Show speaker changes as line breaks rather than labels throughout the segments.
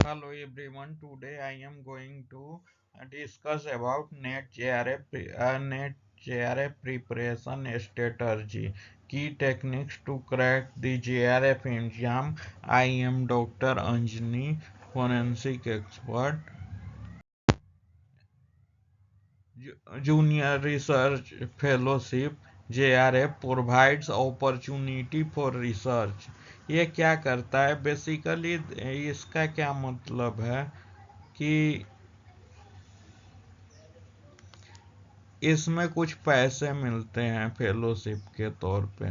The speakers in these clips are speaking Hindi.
Hello everyone. Today I am going to discuss about NET JRF preparation strategy. Key techniques to crack the JRF exam. I am Dr. Anjani, forensic expert. Junior Research Fellowship JRF provides opportunity for research. ये क्या करता है बेसिकली? इसका क्या मतलब है कि इसमें कुछ पैसे मिलते हैं फेलोशिप के तौर पे।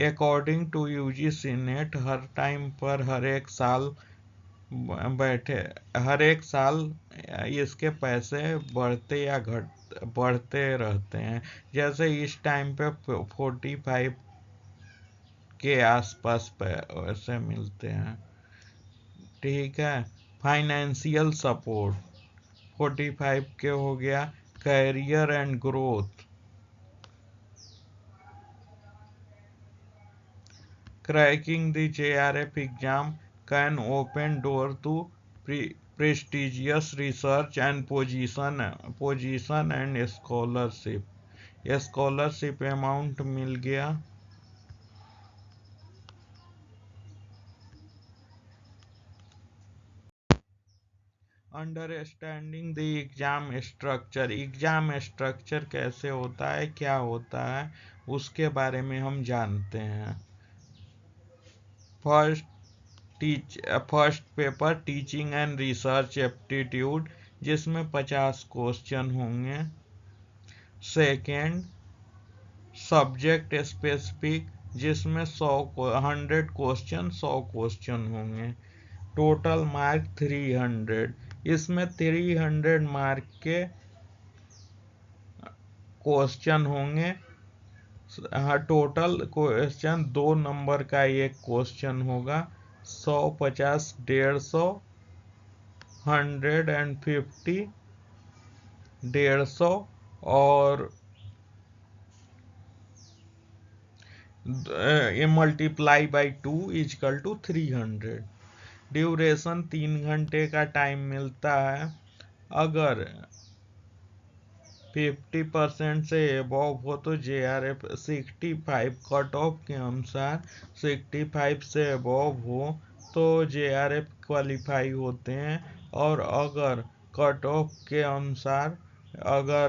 अकॉर्डिंग टू यूजीसी नेट हर टाइम पर बैठे हर एक साल इसके पैसे बढ़ते या घट बढ़ते रहते हैं। जैसे इस टाइम पे 45 के आसपास पैसे मिलते हैं। ठीक है। फाइनेंशियल सपोर्ट 45 के हो गया। Career and growth, cracking the JRF exam can open door to prestigious research and position and scholarship. Scholarship amount मिल गया। अंडरस्टैंडिंग द एग्जाम स्ट्रक्चर कैसे होता है, क्या होता है, उसके बारे में हम जानते हैं। First first paper teaching and research aptitude, जिसमें 50 क्वेश्चन होंगे। सेकेंड सब्जेक्ट स्पेसिफिक, जिसमें 100 क्वेश्चन 100 क्वेश्चन होंगे। Total mark 300। इसमें 300 मार्क के क्वेश्चन होंगे। हाँ, टोटल क्वेश्चन 2 नंबर का एक क्वेश्चन होगा। 100, 50, 150, 150, 150 और multiply by 2 equal to 300। Duration 3 घंटे का टाइम मिलता है। अगर 50% से एबव हो तो JRF 65 कट ऑफ के अनुसार 65 से एबव हो तो JRF क्वालिफाई होते हैं। और अगर कट ऑफ के अनुसार अगर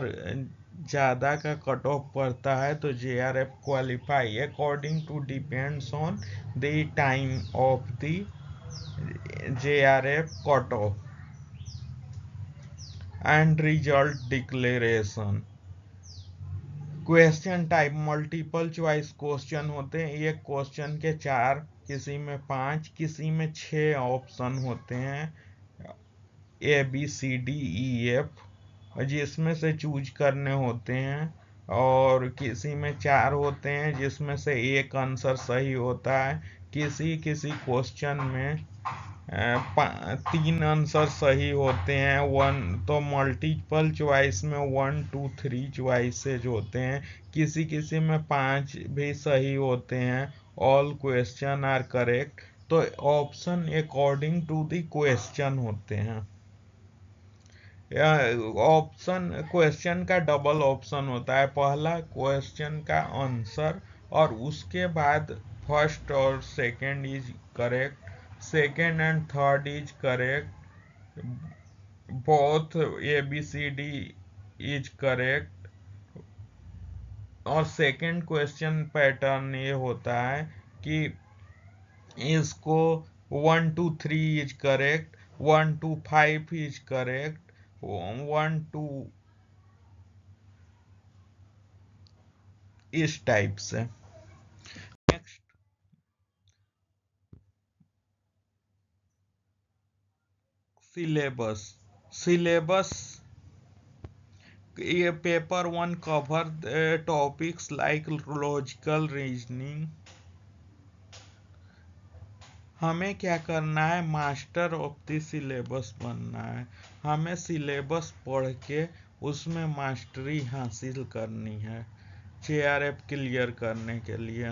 ज़्यादा का कट ऑफ पड़ता है तो JRF qualify according to depends on the time of the JRF cut off and result declaration. Question type multiple choice question होते हैं। एक क्वेश्चन के 4, किसी में 5, किसी में 6 ऑप्शन होते हैं, ABCDEF, जिसमें से चूज करने होते हैं। और किसी में 4 होते हैं जिसमें से एक आंसर सही होता है। किसी किसी क्वेश्चन में 3 आंसर सही होते हैं। वन तो मल्टीपल चॉइस में 1, 2, 3 चॉइसेज होते हैं। किसी किसी में 5 भी सही होते हैं। All question are correct. तो option according to the question होते हैं। ऑप्शन क्वेश्चन का डबल ऑप्शन होता है। पहला क्वेश्चन का आंसर और उसके बाद फर्स्ट और second is correct, second and third is correct, both ABCD is correct. और सेकंड क्वेश्चन पैटर्न ये होता है कि इसको 1, 2, 3 इज करेक्ट, 1, 2, 5 इज करेक्ट, 1, 2 इस टाइप से। Next syllabus. सिलेबस ये paper 1 cover topics like logical reasoning. हमें क्या करना है, मास्टर ऑफ द सिलेबस बनना है। हमें सिलेबस पढ़ के उसमें मास्टरी हासिल करनी है JRF क्लियर करने के लिए।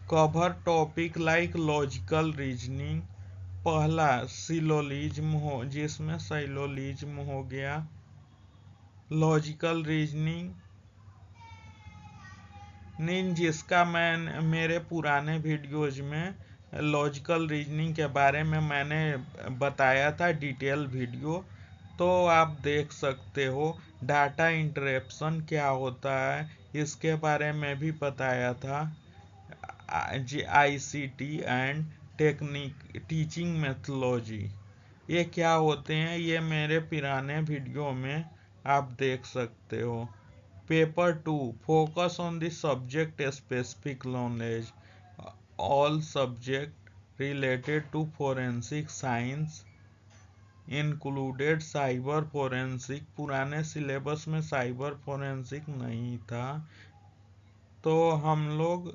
Cover topic like logical reasoning. पहला सिलोलिज्म हो, जिसमें साइलोलिज्म हो गया। लॉजिकल रीजनिंग जिसका मैं मेरे पुराने वीडियोज में लॉजिकल रीजनिंग के बारे में मैंने बताया था, डिटेल वीडियो, तो आप देख सकते हो। डाटा इंटरेप्शन क्या होता है इसके बारे में भी बताया था। ICT and technique teaching methodology, ये क्या होते हैं, ये मेरे पुराने वीडियो में आप देख सकते हो। Paper 2 focus on the subject specific knowledge, all subject related to forensic science included cyber forensic. पुराने सिलेबस में साइबर फोरेंसिक नहीं था, तो हम लोग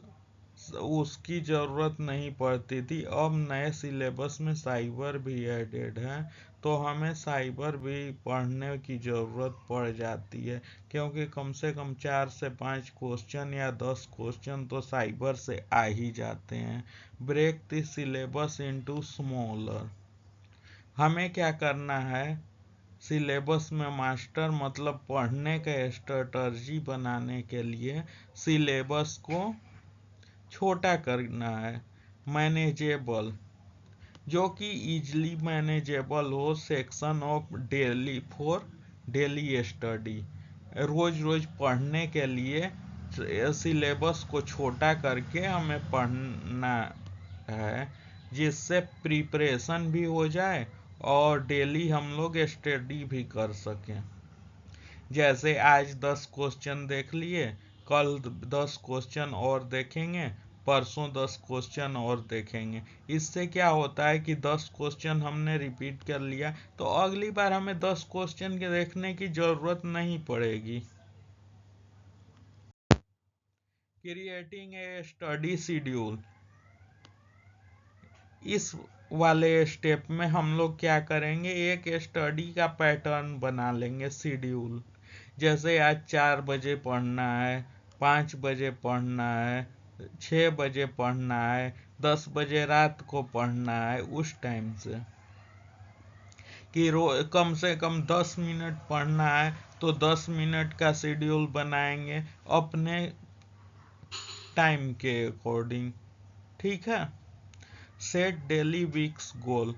उसकी ज़रूरत नहीं पड़ती थी। अब नए सिलेबस में साइबर भी एडेड है, तो हमें साइबर भी पढ़ने की ज़रूरत पड़ जाती है, क्योंकि कम से कम 4 से 5 क्वेश्चन या 10 क्वेश्चन तो साइबर से आ ही जाते हैं। Break the syllabus into smaller. हमें क्या करना है, सिलेबस में मास्टर मतलब पढ़ने का स्ट्रेटजी बनाने के लिए सिलेबस को छोटा करना है। मैनेजेबल, जो कि इजली मैनेजेबल हो। Section of daily for daily study, रोज रोज पढ़ने के लिए सिलेबस को छोटा करके हमें पढ़ना है, जिससे प्रिपरेशन भी हो जाए और डेली हम लोग स्टडी भी कर सकें। जैसे आज 10 क्वेश्चन देख लिए, कल 10 क्वेश्चन और देखेंगे, परसों 10 क्वेश्चन और देखेंगे। इससे क्या होता है कि 10 क्वेश्चन हमने रिपीट कर लिया, तो अगली बार हमें 10 क्वेश्चन के देखने की जरूरत नहीं पड़ेगी। क्रिएटिंग ए स्टडी शेड्यूल, इस वाले स्टेप में हम लोग क्या करेंगे, एक स्टडी का पैटर्न बना लेंगे, शेड्यूल। जैसे आज 4 बजे पढ़ना है, 5 बजे पढ़ना है, 6 बजे पढ़ना है, 10 बजे रात को पढ़ना है। उस टाइम से कि कम से कम 10 मिनट पढ़ना है, तो 10 मिनट का शेड्यूल बनाएंगे अपने टाइम के अकॉर्डिंग। ठीक है। सेट डेली वीक्स गोल,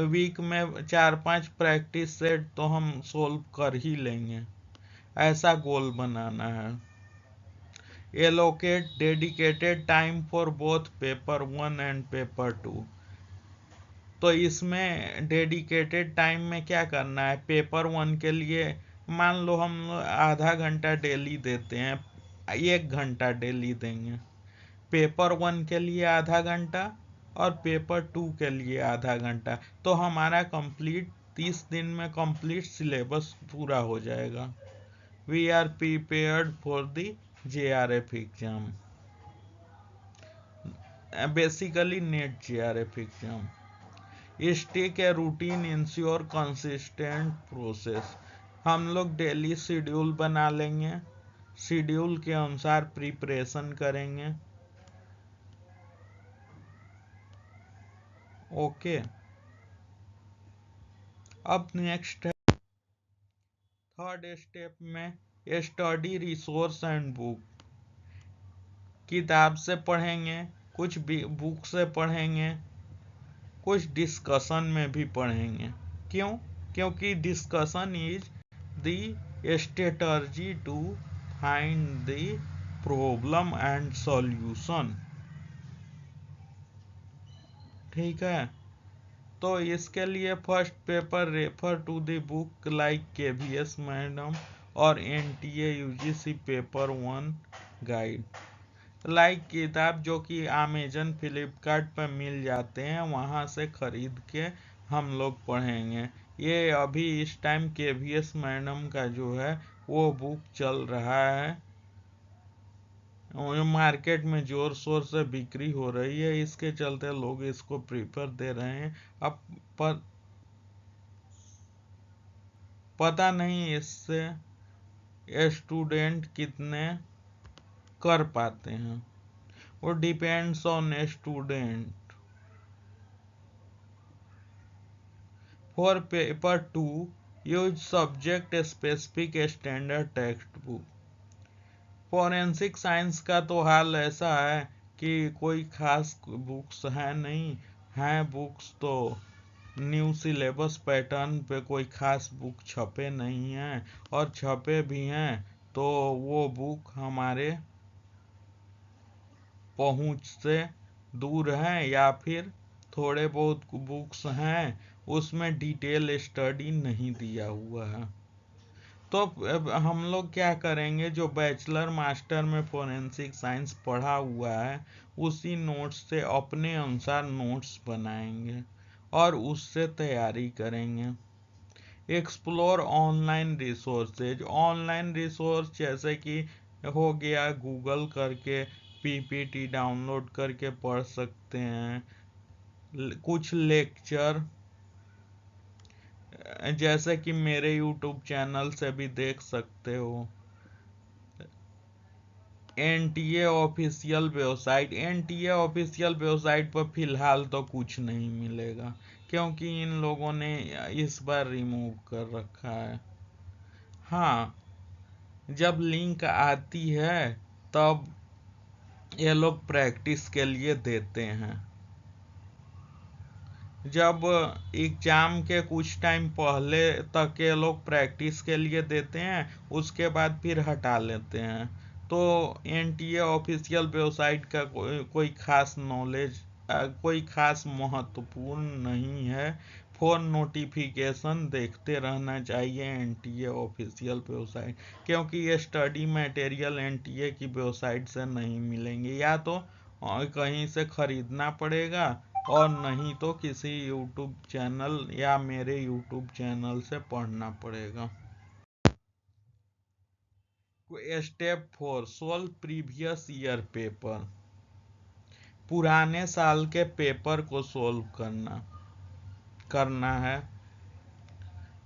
वीक में 4-5 प्रैक्टिस सेट तो हम सोल्व कर ही लेंगे, ऐसा गोल बनाना है। Allocate dedicated time for both paper 1 and paper 2, तो इसमें डेडिकेटेड टाइम में क्या करना है, पेपर 1 के लिए मान लो हम आधा घंटा डेली देते हैं, 1 घंटा डेली देंगे। पेपर 1 के लिए आधा घंटा और पेपर 2 के लिए आधा घंटा, तो हमारा कंप्लीट 30 दिन में कंप्लीट सिलेबस पूरा हो जाएगा। We are prepared for the JRF exam, basically NET JRF exam. Stick a routine ensure consistent process, हम लोग डेली शेड्यूल बना लेंगे, शेड्यूल के अनुसार प्रिपरेशन करेंगे। ओके। अब नेक्स्ट है थर्ड स्टेप में स्टडी रिसोर्स एंड बुक। किताब से पढ़ेंगे, कुछ बुक से पढ़ेंगे, कुछ डिस्कशन में भी पढ़ेंगे। क्यों? क्योंकि discussion is the strategy to find the problem and solution. ठीक है। तो इसके लिए first paper refer to the book like KVS madam और NTA UGC paper 1 guide. Like किताब जो कि अमेजन फ्लिपकार्ट पर मिल जाते हैं, वहाँ से खरीद के हम लोग पढ़ेंगे। ये अभी इस टाइम KVS मैडम का जो है वो बुक चल रहा है, मार्केट में जोर शोर से बिक्री हो रही है, इसके चलते लोग इसको प्रीफर दे रहे हैं। अब पता नहीं इससे स्टूडेंट कितने कर पाते हैं। वो depends on a student. For paper 2 use subject specific standard text book. Forensic science का तो हाल ऐसा है कि कोई खास बुक्स है नहीं, हैं बुक्स तो न्यू सिलेबस पैटर्न पे कोई खास बुक छपे नहीं हैं, और छपे भी हैं तो वो बुक हमारे पहुंच से दूर हैं, या फिर थोड़े बहुत बुक्स हैं उसमें डिटेल स्टडी नहीं दिया हुआ है। तो अब हम लोग क्या करेंगे, जो बैचलर मास्टर में फोरेंसिक साइंस पढ़ा हुआ है उसी नोट्स से अपने अनुसार नोट्स बनाएंगे और उससे तैयारी करेंगे। Explore online resources. Online resource जैसे कि हो गया गूगल करके पीपीटी डाउनलोड करके पढ़ सकते हैं, कुछ लेक्चर जैसे कि मेरे यूट्यूब चैनल से भी देख सकते हो। NTA official website. NTA official website पर फिलहाल तो कुछ नहीं मिलेगा क्योंकि इन लोगों ने इस बार रिमूव कर रखा है। हाँ, जब लिंक आती है तब ये लोग प्रैक्टिस के लिए देते हैं। जब एग्जाम के कुछ टाइम पहले तक ये लोग प्रैक्टिस के लिए देते हैं, उसके बाद फिर हटा लेते हैं। तो एनटीए ऑफिशियल वेबसाइट का कोई खास नॉलेज, कोई खास महत्वपूर्ण नहीं है। फोन नोटिफिकेशन देखते रहना चाहिए एनटीए ऑफिशियल वेबसाइट, क्योंकि ये स्टडी मटेरियल एनटीए की वेबसाइट से नहीं मिलेंगे, या तो कहीं से खरीदना पड़ेगा और नहीं तो किसी यूट्यूब चैनल या मेरे यूट्यूब चैनल से पढ़ना पड़ेगा। Step 4 solve previous year paper. पुराने साल के पेपर को सोल्व करना है।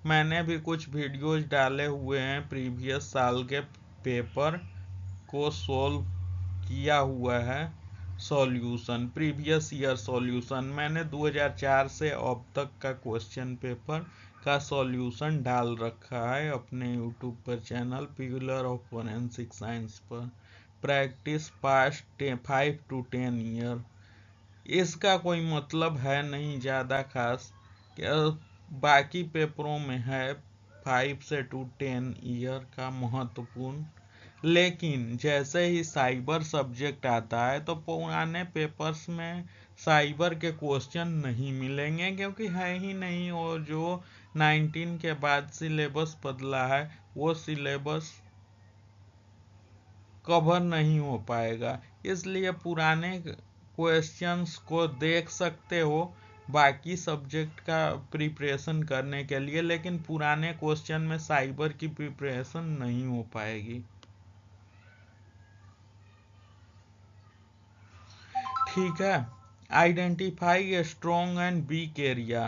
मैंने भी कुछ वीडियोज डाले हुए हैं, प्रीवियस साल के पेपर को सोल्व किया हुआ है। सॉल्यूशन, प्रीवियस ईयर सॉल्यूशन, मैंने 2004 से अब तक का क्वेश्चन पेपर का सॉल्यूशन डाल रखा है अपने यूट्यूब पर channel pillar of forensic science पर। Practice past 5 to 10 year. इसका कोई मतलब है नहीं ज़्यादा खास, बाकी पेपरों में है 5 से 10 ईयर का महत्वपूर्ण, लेकिन जैसे ही साइबर सब्जेक्ट आता है तो पुराने पेपर्स में साइबर के क्वेश्चन नहीं मिलेंगे क्योंकि है ही नहीं, और जो 19 के बाद सिलेबस बदला है वो सिलेबस कवर नहीं हो पाएगा। इसलिए पुराने क्वेश्चंस को देख सकते हो बाकी सब्जेक्ट का प्रिपरेशन करने के लिए, लेकिन पुराने क्वेश्चन में साइबर की प्रिपरेशन नहीं हो पाएगी। ठीक है। Identify strong and weak area.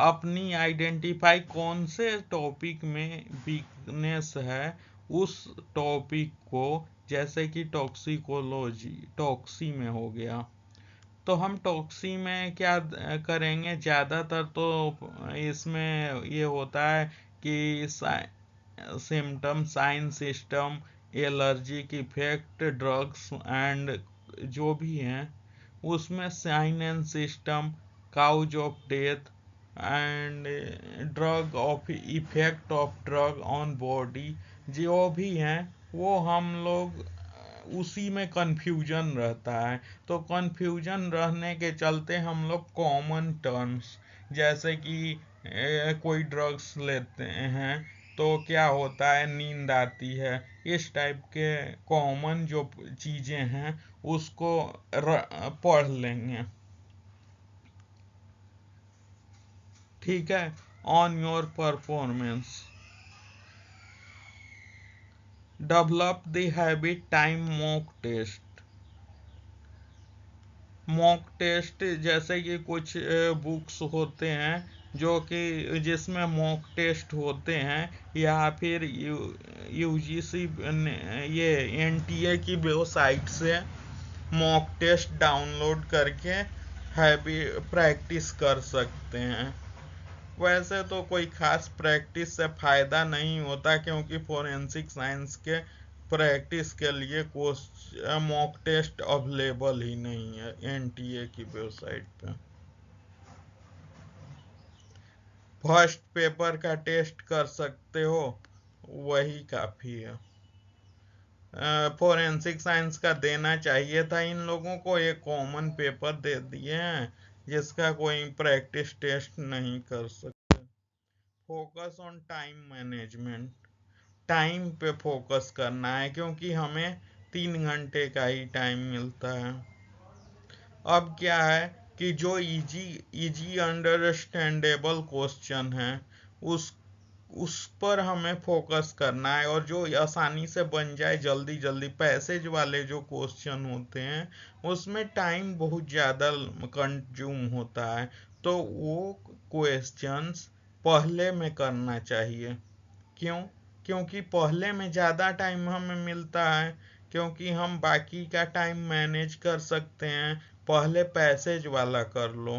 अपनी आइडेंटिफाई कौन से टॉपिक में वीकनेस है उस टॉपिक को, जैसे कि टॉक्सिकोलॉजी, टॉक्सी में हो गया, तो हम टॉक्सी में क्या करेंगे, ज़्यादातर तो इसमें ये होता है कि symptom, sign system, allergic effect, drugs and जो भी हैं उसमें sign and system, cause of death and drug of effect of drug on body, जो भी हैं वो हम लोग उसी में कंफ्यूजन रहता है। तो कंफ्यूजन रहने के चलते हम लोग कॉमन टर्म्स, जैसे कि कोई ड्रग्स लेते हैं तो क्या होता है, नींद आती है, इस टाइप के कॉमन जो चीज़ें हैं उसको पढ़ लेंगे। ठीक है। On your performance, develop the habit time mock test. Mock test जैसे कि कुछ बुक्स होते हैं जो कि जिसमें मॉक टेस्ट होते हैं, या फिर यूजीसी ये एनटीए की वेबसाइट से मॉक टेस्ट डाउनलोड करके हैवी प्रैक्टिस कर सकते हैं। वैसे तो कोई खास प्रैक्टिस से फ़ायदा नहीं होता, क्योंकि फोरेंसिक साइंस के प्रैक्टिस के लिए मॉक टेस्ट अवेलेबल ही नहीं है एनटीए की वेबसाइट पे। फर्स्ट पेपर का टेस्ट कर सकते हो, वही काफ़ी है। फोरेंसिक साइंस का देना चाहिए था इन लोगों को, एक कॉमन पेपर दे दिए हैं जिसका कोई प्रैक्टिस टेस्ट नहीं कर सकते। Focus on time management, time पे फोकस करना है, क्योंकि हमें 3 घंटे का ही टाइम मिलता है। अब क्या है कि जो इजी इजी अंडरस्टैंडेबल क्वेश्चन है उस उस पर हमें फोकस करना है, और जो आसानी से बन जाए जल्दी जल्दी। पैसेज वाले जो क्वेश्चन होते हैं उसमें टाइम बहुत ज़्यादा कंज्यूम होता है, तो वो क्वेश्चंस पहले में करना चाहिए। क्यों? क्योंकि पहले में ज़्यादा टाइम हमें मिलता है, क्योंकि हम बाकी का टाइम मैनेज कर सकते हैं। पहले पैसेज वाला कर लो,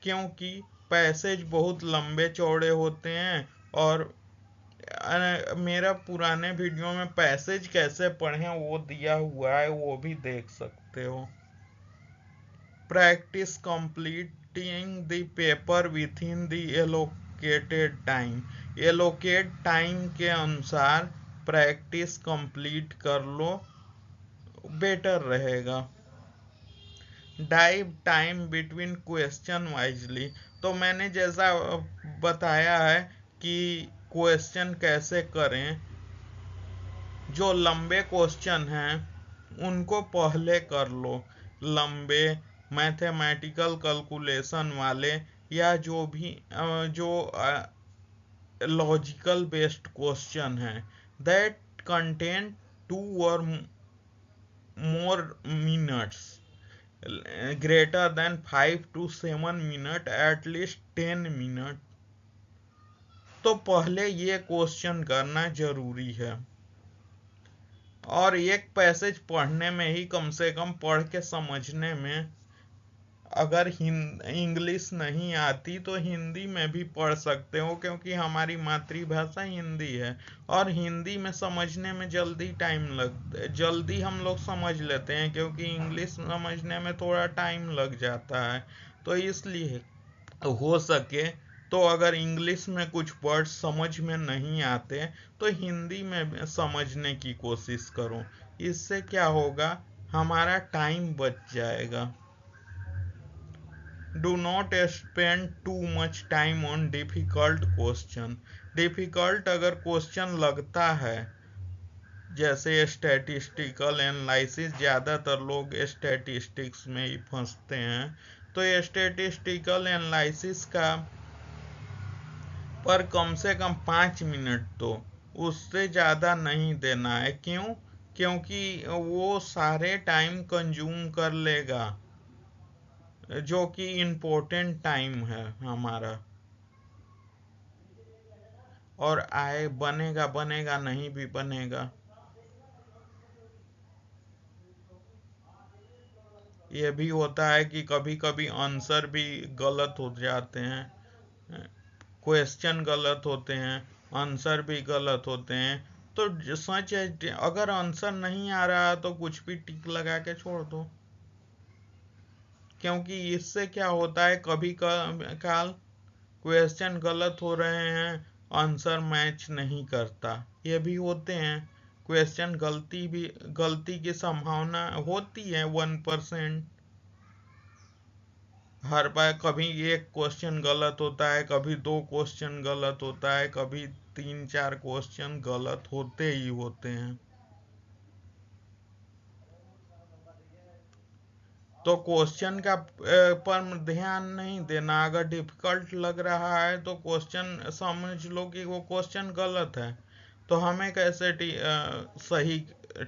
क्योंकि पैसेज बहुत लंबे चौड़े होते हैं। और मेरा पुराने वीडियो में पैसेज कैसे पढ़ें वो दिया हुआ है, वो भी देख सकते हो। Practice completing the paper with in the allocated time, allocate time के अनुसार प्रैक्टिस कंप्लीट कर लो, बेटर रहेगा। Dive time between question wisely, तो मैंने जैसा बताया है कि क्वेश्चन कैसे करें। जो लंबे क्वेश्चन हैं उनको पहले कर लो, लंबे मैथमेटिकल कैलकुलेशन वाले, या जो भी जो लॉजिकल बेस्ड क्वेश्चन है that contain 2 or more minutes, greater than 5 to 7 minutes, at least 10 minutes, तो पहले ये क्वेश्चन करना जरूरी है। और एक पैसेज पढ़ने में ही कम से कम पढ़ के समझने में, अगर इंग्लिश नहीं आती तो हिंदी में भी पढ़ सकते हो, क्योंकि हमारी मातृभाषा हिंदी है। और हिंदी में समझने में जल्दी हम लोग समझ लेते हैं, क्योंकि इंग्लिश समझने में थोड़ा टाइम लग जाता है। तो इसलिए हो सके तो अगर इंग्लिश में कुछ वर्ड समझ में नहीं आते तो हिंदी में समझने की कोशिश करो। इससे क्या होगा, हमारा टाइम बच जाएगा। Do not spend too much time on difficult question. Difficult अगर क्वेश्चन लगता है, जैसे स्टैटिस्टिकल एनालिसिस, ज़्यादातर लोग स्टैटिस्टिक्स में ही फंसते हैं, तो स्टैटिस्टिकल एनालिसिस का पर कम से कम 5 मिनट, तो उससे ज़्यादा नहीं देना है। क्यों? क्योंकि वो सारे टाइम कंज्यूम कर लेगा, जो कि इम्पोर्टेंट टाइम है हमारा। और आए बनेगा बनेगा, नहीं भी बनेगा। ये भी होता है कि कभी कभी आंसर भी गलत हो जाते हैं, क्वेश्चन गलत होते हैं, आंसर भी गलत होते हैं। तो सच है, अगर आंसर नहीं आ रहा तो कुछ भी टिक लगा के छोड़ दो, क्योंकि इससे क्या होता है, कभी काल क्वेश्चन गलत हो रहे हैं, आंसर मैच नहीं करता, ये भी होते हैं। क्वेश्चन गलती की संभावना होती है 1%। हर बार कभी एक क्वेश्चन गलत होता है, कभी 2 क्वेश्चन गलत होता है, कभी 3-4 क्वेश्चन गलत होते ही होते हैं। तो क्वेश्चन का पर ध्यान नहीं देना। अगर डिफिकल्ट लग रहा है तो क्वेश्चन समझ लो कि वो क्वेश्चन गलत है, तो हमें कैसे सही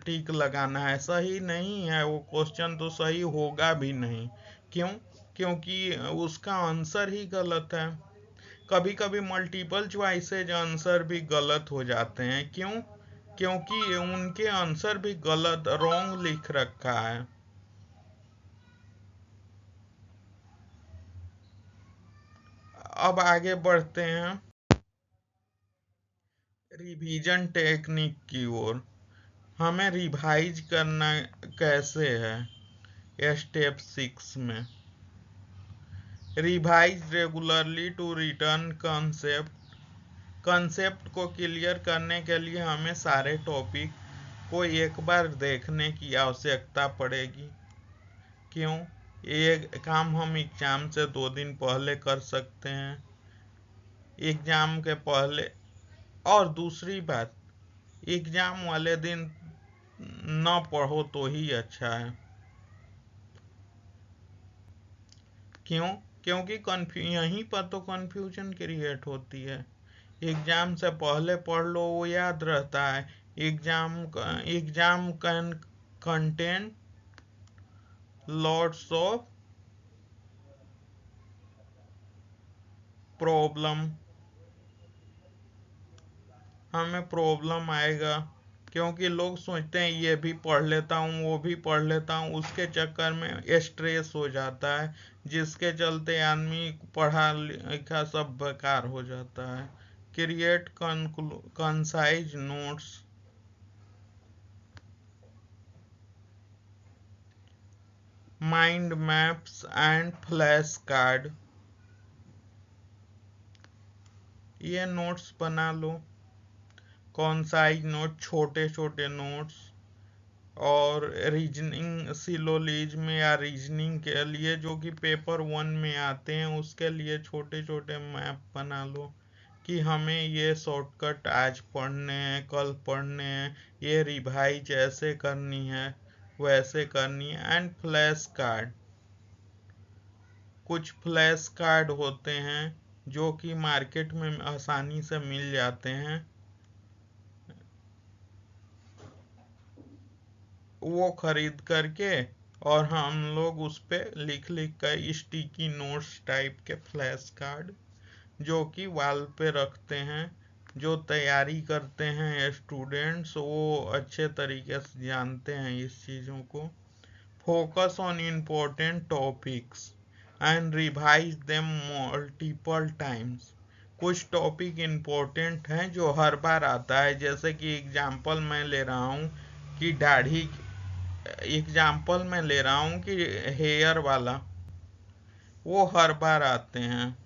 टिक लगाना है? सही नहीं है वो क्वेश्चन, तो सही होगा भी नहीं। क्यों? क्योंकि उसका आंसर ही गलत है। कभी कभी मल्टीपल चॉइसेज आंसर भी गलत हो जाते हैं। क्यों? क्योंकि उनके आंसर भी गलत रॉन्ग लिख रखा है। अब आगे बढ़ते हैं रिवीजन टेक्निक की ओर। हमें रिवाइज करना कैसे है स्टेप 6 में। Revise regularly to return concept को क्लियर करने के लिए हमें सारे टॉपिक को एक बार देखने की आवश्यकता पड़ेगी। क्यों? ये काम हम एग्जाम से 2 दिन पहले कर सकते हैं, एग्जाम के पहले। और दूसरी बात, एग्जाम वाले दिन न पढ़ो तो ही अच्छा है। क्यों? क्योंकि यहीं पर तो कंफ्यूजन क्रिएट होती है। एग्जाम से पहले पढ़ लो, वो याद रहता है। Exam can contain lots of problem. हमें प्रॉब्लम आएगा क्योंकि लोग सोचते हैं ये भी पढ़ लेता हूँ, वो भी पढ़ लेता हूँ, उसके चक्कर में स्ट्रेस हो जाता है, जिसके चलते आदमी पढ़ा लिखा सब बेकार हो जाता है। Create concise notes, mind maps and flash card. ये नोट्स बना लो, कंसाइज नोट, छोटे छोटे नोट्स। और रीजनिंग सिलोजिज्म या रीजनिंग के लिए जो कि पेपर 1 में आते हैं, उसके लिए छोटे छोटे मैप बना लो कि हमें ये शॉर्टकट आज पढ़ने हैं, कल पढ़ने हैं, ये रिवाइज ऐसे करनी है, वैसे करनी है। एंड फ्लैश कार्ड, कुछ फ्लैश कार्ड होते हैं जो कि मार्केट में आसानी से मिल जाते हैं, वो खरीद करके और हम लोग उस पे लिख लिख कर स्टिकी नोट्स टाइप के फ्लैश कार्ड जो कि वॉल पे रखते हैं। जो तैयारी करते हैं स्टूडेंट्स, वो अच्छे तरीके से जानते हैं इस चीज़ों को। Focus on important topics and revise them multiple times. कुछ टॉपिक इम्पोर्टेंट हैं जो हर बार आता है, जैसे कि एग्जाम्पल मैं ले रहा हूँ कि दाढ़ी, एग्जाम्पल मैं ले रहा हूँ कि हेयर वाला, वो हर बार आते हैं।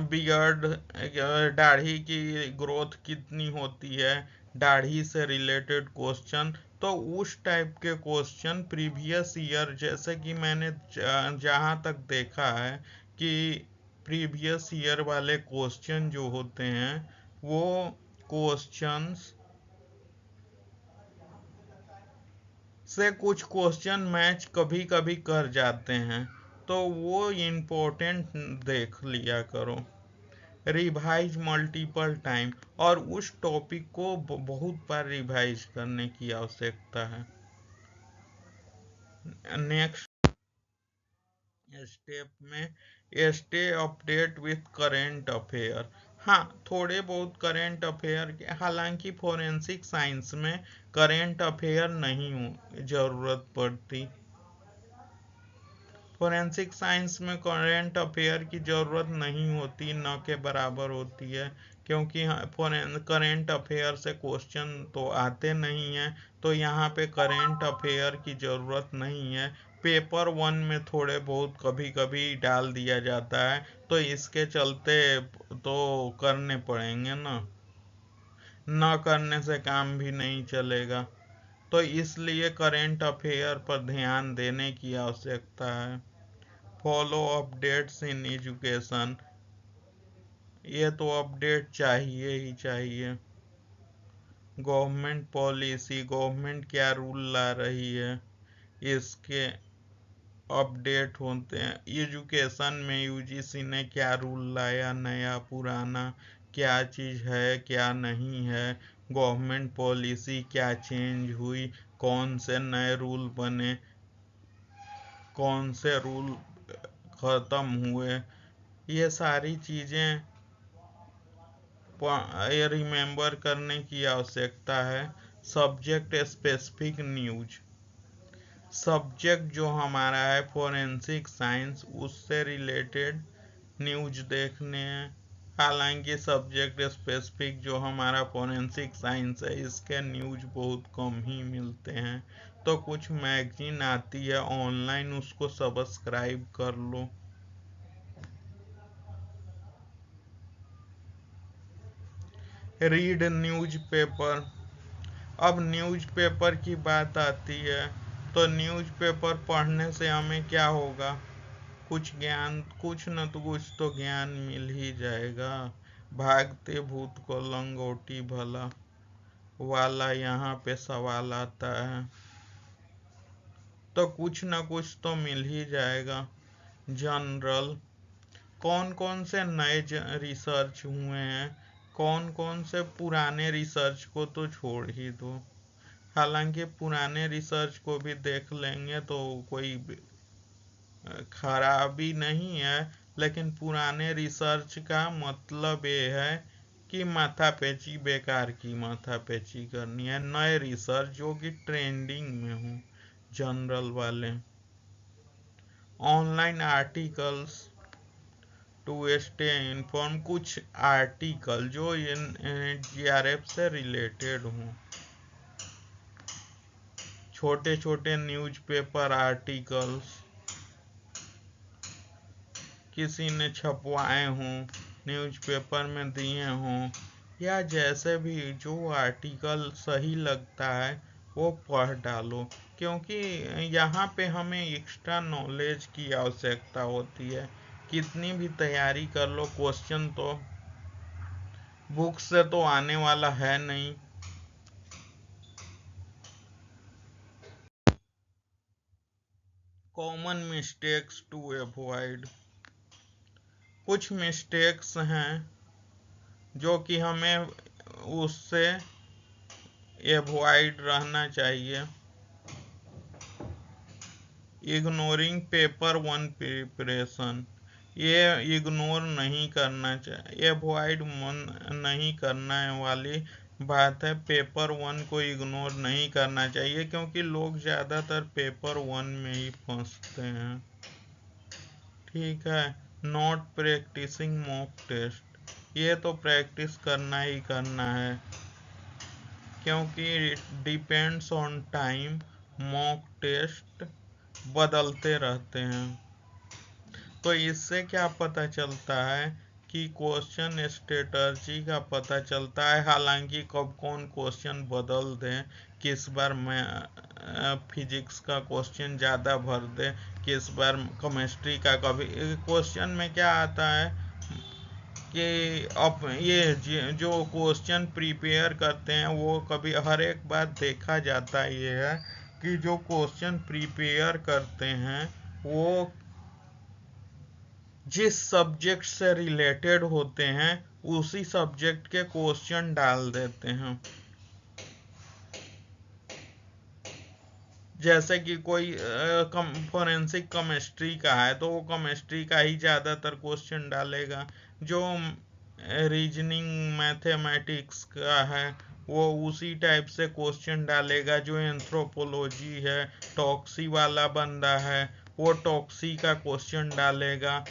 बियर्ड, दाढ़ी की ग्रोथ कितनी होती है, दाढ़ी से रिलेटेड क्वेश्चन। तो उस टाइप के क्वेश्चन प्रीवियस ईयर, जैसे कि मैंने जहाँ तक देखा है कि प्रीवियस ईयर वाले क्वेश्चन जो होते हैं, वो क्वेश्चंस से कुछ क्वेश्चन मैच कभी कभी कर जाते हैं, तो वो इम्पोर्टेंट देख लिया करो। रिवाइज मल्टीपल टाइम, और उस टॉपिक को बहुत बार रिवाइज करने की आवश्यकता है। नेक्स्ट स्टेप में stay update with current affair. हाँ, थोड़े बहुत करेंट अफेयर के, हालांकि फोरेंसिक साइंस में करेंट अफेयर नहीं जरूरत पड़ती। फोरेंसिक साइंस में करेंट अफेयर की ज़रूरत नहीं होती, न के बराबर होती है, क्योंकि करेंट अफेयर से क्वेश्चन तो आते नहीं हैं, तो यहाँ पे करेंट अफेयर की ज़रूरत नहीं है। पेपर 1 में थोड़े बहुत कभी कभी डाल दिया जाता है, तो इसके चलते तो करने पड़ेंगे ना, न करने से काम भी नहीं चलेगा। तो इसलिए करेंट अफेयर पर ध्यान देने की आवश्यकता है। फॉलो अपडेट्स इन एजुकेशन, ये तो अपडेट चाहिए ही चाहिए। गवर्नमेंट पॉलिसी, गवर्नमेंट क्या रूल ला रही है, इसके अपडेट होते हैं। एजुकेशन में यूजीसी ने क्या रूल लाया, नया पुराना, क्या चीज़ है क्या नहीं है, गवर्नमेंट पॉलिसी क्या चेंज हुई, कौन से नए रूल बने, कौन से रूल ख़त्म हुए, ये सारी चीज़ें ये रिमेंबर करने की आवश्यकता है। सब्जेक्ट स्पेसिफिक न्यूज, सब्जेक्ट जो हमारा है फोरेंसिक साइंस, उससे रिलेटेड न्यूज देखने हैं। हालांकि सब्जेक्ट स्पेसिफिक जो हमारा फोरेंसिक साइंस है, इसके न्यूज बहुत कम ही मिलते हैं। तो कुछ मैगजीन आती है ऑनलाइन, उसको सब्सक्राइब कर लो। रीड न्यूज़पेपर, अब न्यूज़पेपर की बात आती है तो न्यूज़पेपर पढ़ने से हमें क्या होगा, कुछ ज्ञान, कुछ न तो कुछ तो ज्ञान मिल ही जाएगा। भागते भूत को लंगोटी भला वाला यहाँ पे सवाल आता है, तो कुछ न कुछ तो मिल ही जाएगा। जनरल, कौन कौन से नए रिसर्च हुए हैं, कौन कौन से पुराने रिसर्च को तो छोड़ ही दो। हालांकि पुराने रिसर्च को भी देख लेंगे तो कोई खराबी नहीं है, लेकिन पुराने रिसर्च का मतलब ये है कि माथापेची, बेकार की माथापेची करनी है। नए रिसर्च जो कि ट्रेंडिंग में हो, जनरल वाले। Online articles to stay inform, कुछ आर्टिकल जो जीआरएफ से रिलेटेड हों, छोटे छोटे न्यूज़पेपर आर्टिकल्स किसी ने छपवाए हों, न्यूज़पेपर में दिए हों, या जैसे भी जो आर्टिकल सही लगता है वो पढ़ डालो। क्योंकि यहाँ पे हमें एक्स्ट्रा नॉलेज की आवश्यकता होती है। कितनी भी तैयारी कर लो, क्वेश्चन तो बुक से तो आने वाला है नहीं। कॉमन मिस्टेक्स टू अवॉइड, कुछ मिस्टेक्स हैं जो कि हमें उससे अवॉइड रहना चाहिए। इग्नोरिंग पेपर वन प्रिपरेशन, ये इग्नोर नहीं करना चाहिए, अवॉइड नहीं करना वाली बात है। पेपर वन को इग्नोर नहीं करना चाहिए, क्योंकि लोग ज़्यादातर पेपर वन में ही फंसते हैं। ठीक है। नॉट प्रैक्टिसिंग मॉक टेस्ट, ये तो प्रैक्टिस करना ही करना है, क्योंकि depends on time, mock test बदलते रहते हैं। तो इससे क्या पता चलता है कि क्वेश्चन स्ट्रेटर्जी का पता चलता है। हालांकि कब कौन क्वेश्चन बदल दें, किस बार मैं फिजिक्स का क्वेश्चन ज़्यादा भर दे, किस बार केमिस्ट्री का। कभी क्वेश्चन में क्या आता है कि अब ये जो क्वेश्चन प्रिपेयर करते हैं वो कभी, हर एक बार देखा जाता ये है कि जो क्वेश्चन प्रिपेयर करते हैं वो जिस सब्जेक्ट से रिलेटेड होते हैं उसी सब्जेक्ट के क्वेश्चन डाल देते हैं। जैसे कि कोई फोरेंसिक केमिस्ट्री का है तो वो केमिस्ट्री का ही ज़्यादातर क्वेश्चन डालेगा। जो रीजनिंग मैथमेटिक्स का है वो उसी टाइप से क्वेश्चन डालेगा। जो एंथ्रोपोलॉजी है, टॉक्सी वाला बंदा है, वो टॉक्सी का क्वेश्चन डालेगा।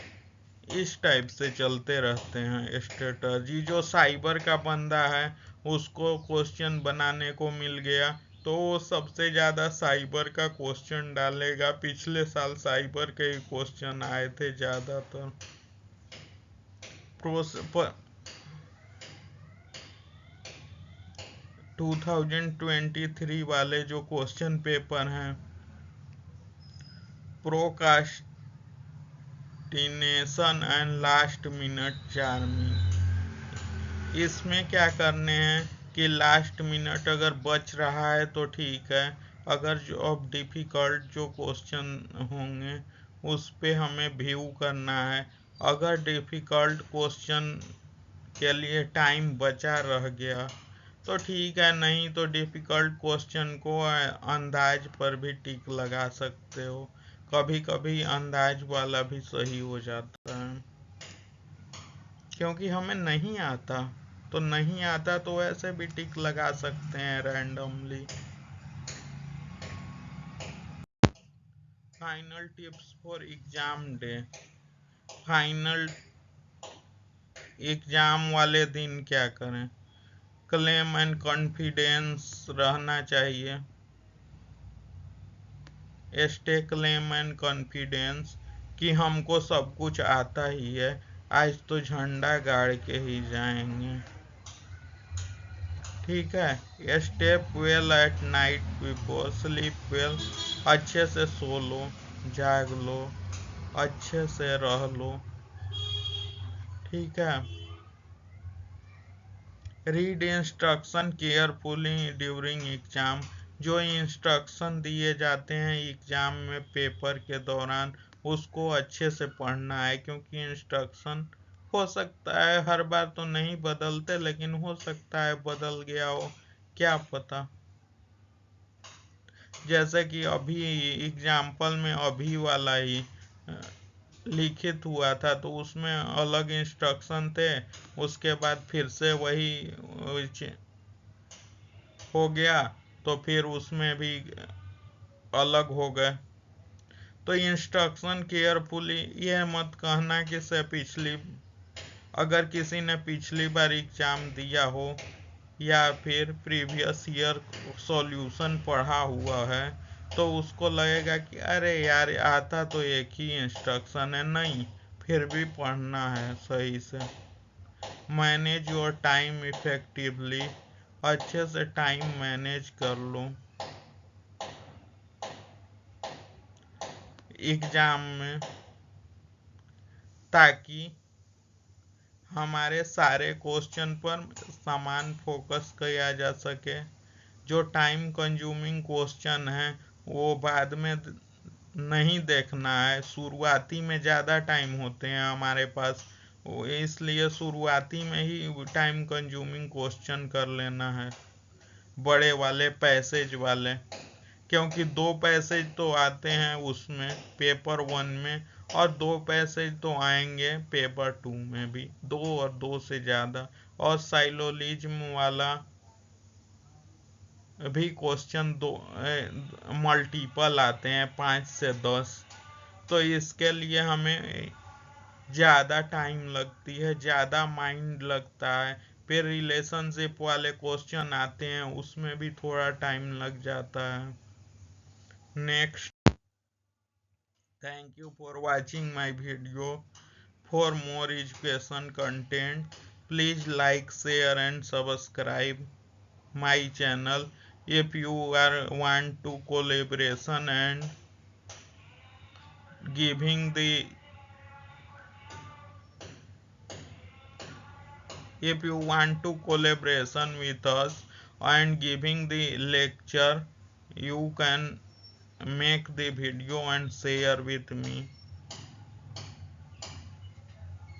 इस टाइप से चलते रहते हैं स्ट्रेटजी। जो साइबर का बंदा है उसको क्वेश्चन बनाने को मिल गया तो वो सबसे ज़्यादा साइबर का क्वेश्चन डालेगा। पिछले साल साइबर के ही क्वेश्चन आए थे ज़्यादातर। 2023 वाले जो क्वेश्चन पेपर हैं, procrastination and last minute charming, इसमें क्या करने हैं कि लास्ट मिनट अगर बच रहा है तो ठीक है, अगर जो अब डिफ़िकल्ट जो क्वेश्चन होंगे उस पे हमें व्यू करना है। अगर डिफ़िकल्ट क्वेश्चन के लिए टाइम बचा रह गया तो ठीक है, नहीं तो डिफ़िकल्ट क्वेश्चन को अंदाज पर भी टिक लगा सकते हो। कभी कभी अंदाज वाला भी सही हो जाता है, क्योंकि हमें नहीं आता। तो नहीं आता तो वैसे भी टिक लगा सकते हैं randomly. Final tips for exam day. Final exam वाले दिन क्या करें? क्लेम एंड कॉन्फिडेंस रहना चाहिए। स्टे क्लेम एंड कॉन्फिडेंस कि हमको सब कुछ आता ही है, आज तो झंडा गाड़ के ही जाएंगे। ठीक है। Step well at night before sleep well, अच्छे से सो लो, जाग लो, अच्छे से रह लो। ठीक है। Read instruction carefully during exam, जो इंस्ट्रक्शन दिए जाते हैं एग्जाम में पेपर के दौरान उसको अच्छे से पढ़ना है, क्योंकि इंस्ट्रक्शन हो सकता है हर बार तो नहीं बदलते, लेकिन हो सकता है बदल गया हो, क्या पता। जैसे कि अभी एग्जाम्पल में अभी वाला ही लिखित हुआ था, तो उसमें अलग इंस्ट्रक्शन थे, उसके बाद फिर से वही हो गया, तो फिर उसमें भी अलग हो गए। तो इंस्ट्रक्शन केयरफुली, ये मत कहना कि से पिछली, अगर किसी ने पिछली बार एग्जाम दिया हो या फिर प्रीवियस ईयर सॉल्यूशन पढ़ा हुआ है तो उसको लगेगा कि अरे यार आता तो एक ही इंस्ट्रक्शन है, नहीं फिर भी पढ़ना है सही से। मैनेज योर टाइम इफेक्टिवली, अच्छे से टाइम मैनेज कर लो एग्जाम में, ताकि हमारे सारे क्वेश्चन पर समान फोकस किया जा सके। जो टाइम कंज्यूमिंग क्वेश्चन है वो बाद में नहीं देखना है, शुरुआती में ज़्यादा टाइम होते हैं हमारे पास, इसलिए शुरुआती में ही टाइम कंज्यूमिंग क्वेश्चन कर लेना है, बड़े वाले पैसेज वाले, क्योंकि 2 पैसेज तो आते हैं उसमें पेपर 1 में, और 2 पैसेज तो आएंगे पेपर 2 में भी, 2 और 2 से ज़्यादा। और साइलोलिज्म वाला भी क्वेश्चन 2 मल्टीपल आते हैं 5 से 10, तो इसके लिए हमें ज़्यादा टाइम लगती है, ज़्यादा माइंड लगता है। फिर रिलेशनशिप वाले क्वेश्चन आते हैं उसमें भी थोड़ा टाइम लग जाता है। Next, thank you for watching my video. For more education content please like share and subscribe my channel. If you are want to collaboration and giving the, if you want to collaboration with us and giving the lecture, you can make the video and share with me.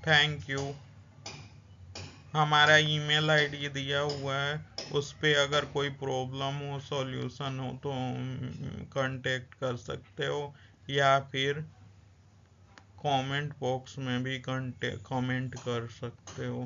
Thank you. हमारा ईमेल आईडी दिया हुआ है, उस पे अगर कोई प्रॉब्लम हो सॉल्यूशन हो तो कांटेक्ट कर सकते हो, या फिर कमेंट बॉक्स में भी कमेंट कर सकते हो।